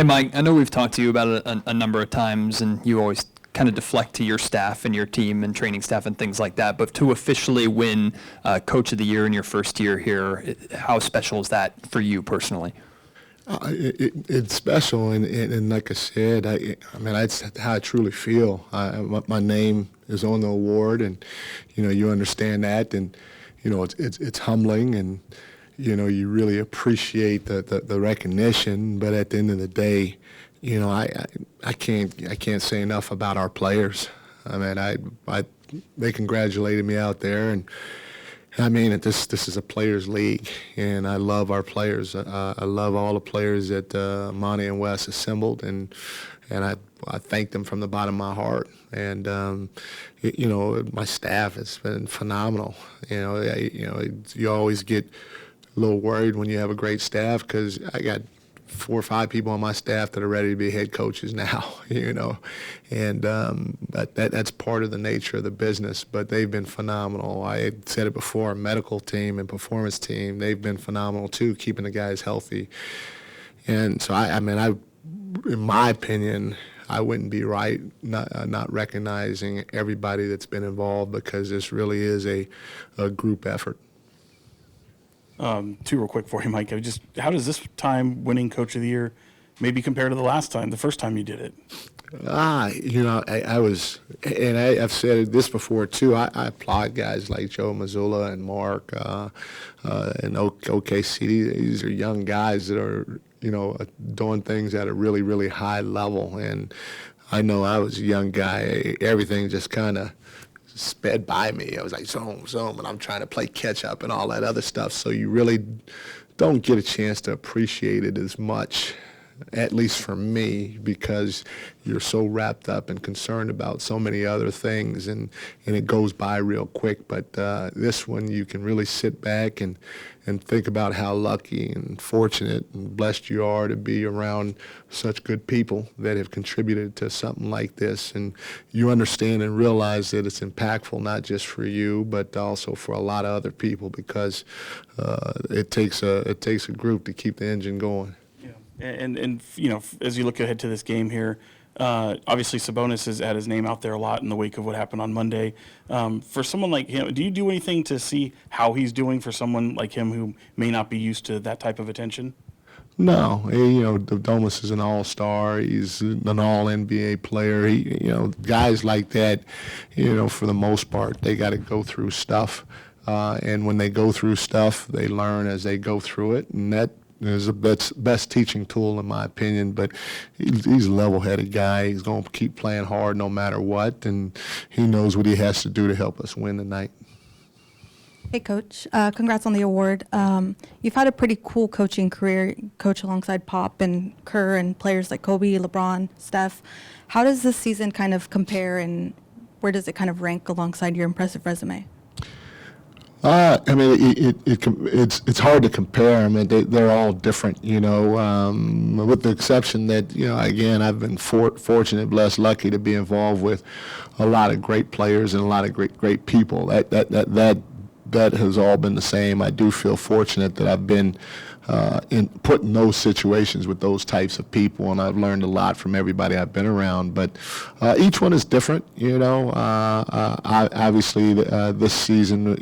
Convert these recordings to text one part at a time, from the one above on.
Hey, Mike, I know we've talked to you about it a number of times, and you always kind of deflect to your staff and your team and training staff and things like that. But to officially win Coach of the Year in your first year here, how special is that for you personally? It's special, and like I said, I mean, that's how I truly feel. My name is on the award, and you understand that, and it's humbling, and you really appreciate the recognition. But at the end of the day, I can't say enough about our players. I mean, they congratulated me out there, and I mean, this is a players' league, and I love our players. I love all the players that Monty and Wes assembled, and I thank them from the bottom of my heart. And my staff has been phenomenal. You always get a little worried when you have a great staff, because I got 4 or 5 people on my staff that are ready to be head coaches now, and but that's part of the nature of the business. But they've been phenomenal. I had said it before, medical team and performance team, they've been phenomenal too, keeping the guys healthy. And so I mean, in my opinion, I wouldn't be right not recognizing everybody that's been involved, because this really is a group effort. 2 real quick for you, Mike. How does this time winning Coach of the Year maybe compare to the first time you did it? I was, and I've said this before too. I applaud guys like Joe Mazzulla and Mark and OKC. These are young guys that are, doing things at a really, really high level. And I know I was a young guy. Everything just kind of sped by me. I was like zone, and I'm trying to play catch up and all that other stuff. So you really don't get a chance to appreciate it as much, at least for me, because you're so wrapped up and concerned about so many other things, and it goes by real quick. But this one, you can really sit back and think about how lucky and fortunate and blessed you are to be around such good people that have contributed to something like this. And you understand and realize that it's impactful, not just for you, but also for a lot of other people, because it takes a group to keep the engine going. And as you look ahead to this game here, obviously Sabonis has had his name out there a lot in the wake of what happened on Monday. For someone like him, do you do anything to see how he's doing for someone like him who may not be used to that type of attention? No, Domas is an all-star. He's an all-NBA player. Guys like that, for the most part, they got to go through stuff. And when they go through stuff, they learn as they go through it, and that is the best teaching tool, in my opinion. But he's a level-headed guy. He's going to keep playing hard no matter what, and he knows what he has to do to help us win tonight. Hey, Coach. Congrats on the award. You've had a pretty cool coaching career, coach alongside Pop and Kerr and players like Kobe, LeBron, Steph. How does this season kind of compare, and where does it kind of rank alongside your impressive resume? I mean, it's hard to compare. I mean, they're all different, with the exception that, again, I've been fortunate, blessed, lucky to be involved with a lot of great players and a lot of great people. That has all been the same. I do feel fortunate that I've been put in those situations with those types of people, and I've learned a lot from everybody I've been around. But each one is different, obviously, this season,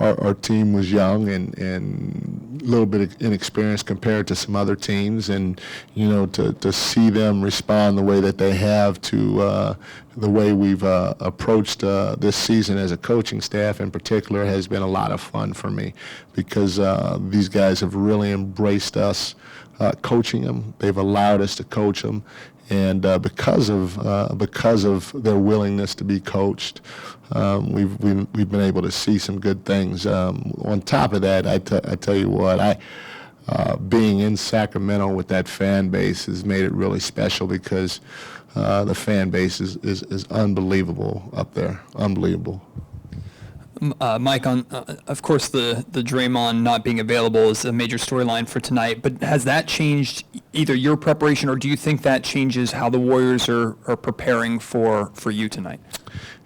our team was young and a little bit inexperienced compared to some other teams, and to see them respond the way that they have to the way we've approached this season as a coaching staff in particular has been a lot of fun for me, because these guys have really embraced us coaching them. They've allowed us to coach them, and because of their willingness to be coached, we've been able to see some good things. On top of that, I tell you what, being in Sacramento with that fan base has made it really special, because the fan base is unbelievable up there, unbelievable. Mike, of course, the Draymond not being available is a major storyline for tonight, but has that changed either your preparation, or do you think that changes how the Warriors are preparing for you tonight?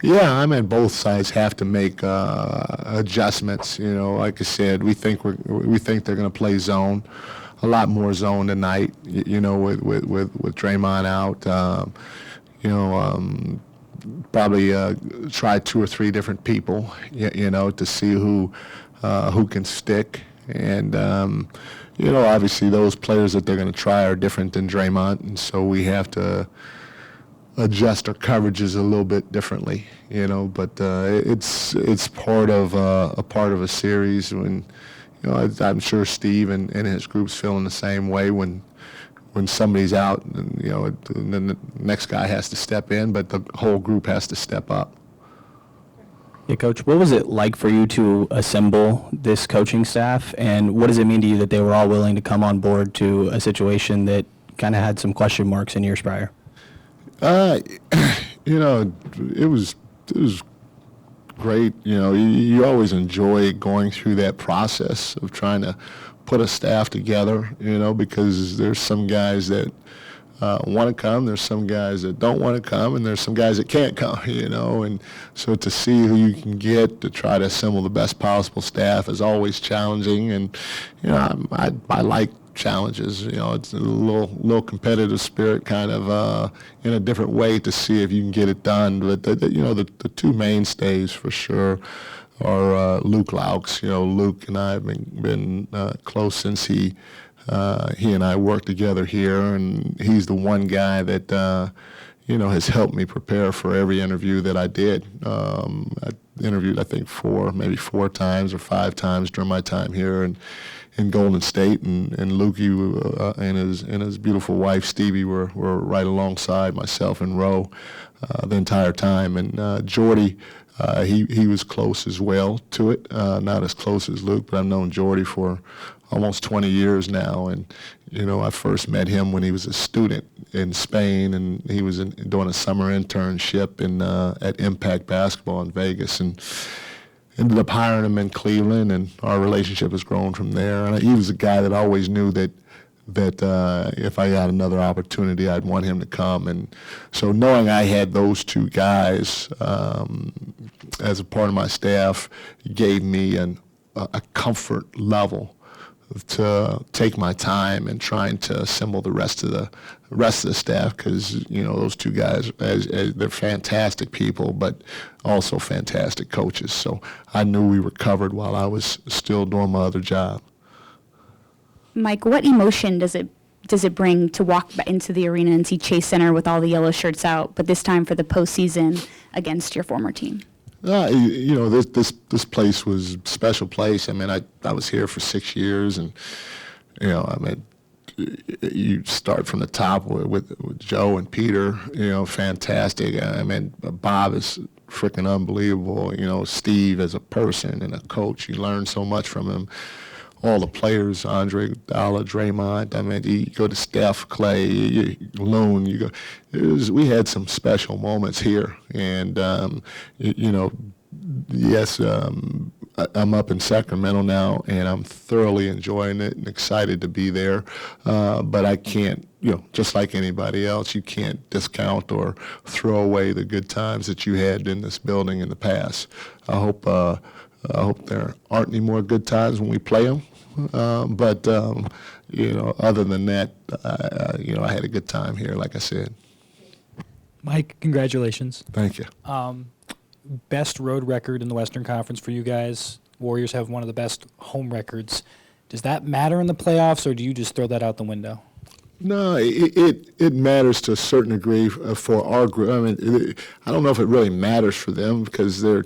Yeah, I mean, both sides have to make adjustments. Like I said, we think they're going to play zone. a lot more zone tonight. You know, with Draymond out. Probably try 2 or 3 different people. You know, to see who can stick. And obviously those players that they're going to try are different than Draymond, and so we have to adjust our coverages a little bit differently, but it's part of a series when, I'm sure Steve and his group's feeling the same way when somebody's out, and, and then the next guy has to step in, but the whole group has to step up. Yeah, Coach, what was it like for you to assemble this coaching staff, and what does it mean to you that they were all willing to come on board to a situation that kind of had some question marks in years prior? It was great. You always enjoy going through that process of trying to put a staff together, because there's some guys that want to come, there's some guys that don't want to come, and there's some guys that can't come, and so to see who you can get to try to assemble the best possible staff is always challenging, and I like challenges. It's a little competitive spirit, kind of in a different way, to see if you can get it done. But the 2 mainstays for sure are Luke Laux. Luke and I have been close since he and I worked together here, and he's the one guy that has helped me prepare for every interview that I did. I interviewed, I think, 4 times or 5 times during my time here in Golden State, and Lukey and his beautiful wife Stevie were right alongside myself and Roe the entire time. And Jordy, he was close as well to it, not as close as Luke, but I've known Jordy for almost 20 years now, and I first met him when he was a student in Spain, and he was doing a summer internship at Impact Basketball in Vegas, and ended up hiring him in Cleveland, and our relationship has grown from there. And he was a guy that I always knew that if I got another opportunity, I'd want him to come. And so knowing I had those 2 guys as a part of my staff gave me a comfort level to take my time and trying to assemble the rest of the staff, because those 2 guys, they're fantastic people, but also fantastic coaches. So I knew we were covered while I was still doing my other job. Mike, what emotion does it bring to walk into the arena and see Chase Center with all the yellow shirts out, but this time for the postseason against your former team? This place was a special place. I mean, I was here for 6 years, and you start from the top with Joe and Peter. Fantastic. I mean, Bob is freaking unbelievable. Steve as a person and a coach, you learn so much from him. All the players, Andre Iguodala, Draymond. I mean, you go to Steph, Clay, Loon. We had some special moments here, and yes, I'm up in Sacramento now, and I'm thoroughly enjoying it and excited to be there. But I can't, just like anybody else, you can't discount or throw away the good times that you had in this building in the past. I hope there aren't any more good times when we play them. But other than that, I had a good time here, like I said. Mike, congratulations. Thank you. Best road record in the Western Conference for you guys. Warriors have one of the best home records. Does that matter in the playoffs, or do you just throw that out the window? No, it matters to a certain degree for our group. I mean, I don't know if it really matters for them, because they're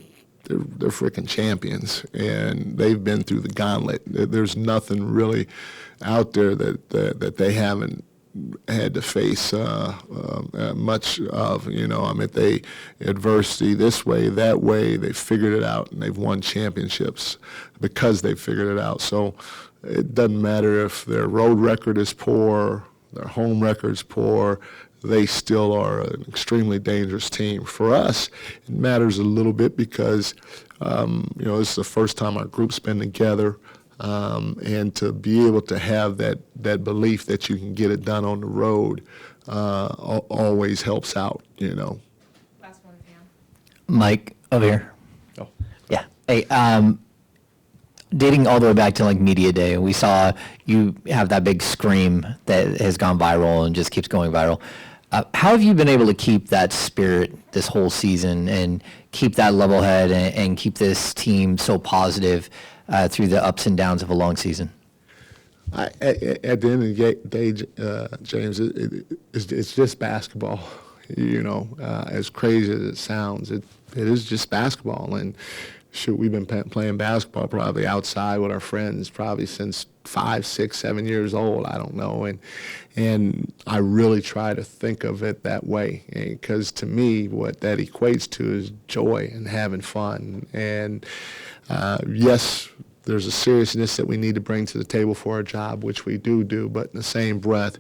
freaking champions, and they've been through the gauntlet. There's nothing really out there that they haven't had to face much of. I mean, they adversity this way, that way. They figured it out, and they've won championships because they figured it out. So it doesn't matter if their road record is poor, their home record's poor. They still are an extremely dangerous team. For us, it matters a little bit because, this is the first time our group's been together, and to be able to have that belief that you can get it done on the road always helps out, Last one, Sam. Mike, over here. Oh. Yeah. Hey, dating all the way back to like media day, we saw you have that big scream that has gone viral and just keeps going viral. How have you been able to keep that spirit this whole season and keep that level head and keep this team so positive through the ups and downs of a long season? At the end of the day, James, it's just basketball. As crazy as it sounds, it is just basketball. And shoot, we've been playing basketball probably outside with our friends probably since 5, 6, 7 years old. I don't know. And I really try to think of it that way, because to me, what that equates to is joy and having fun. And yes, there's a seriousness that we need to bring to the table for our job, which we do, but in the same breath,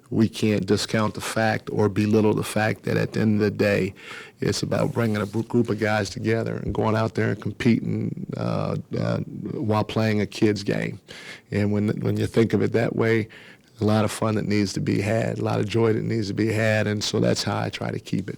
we can't discount the fact or belittle the fact that at the end of the day, it's about bringing a group of guys together and going out there and competing while playing a kid's game. And when you think of it that way, a lot of fun that needs to be had, a lot of joy that needs to be had, and so that's how I try to keep it.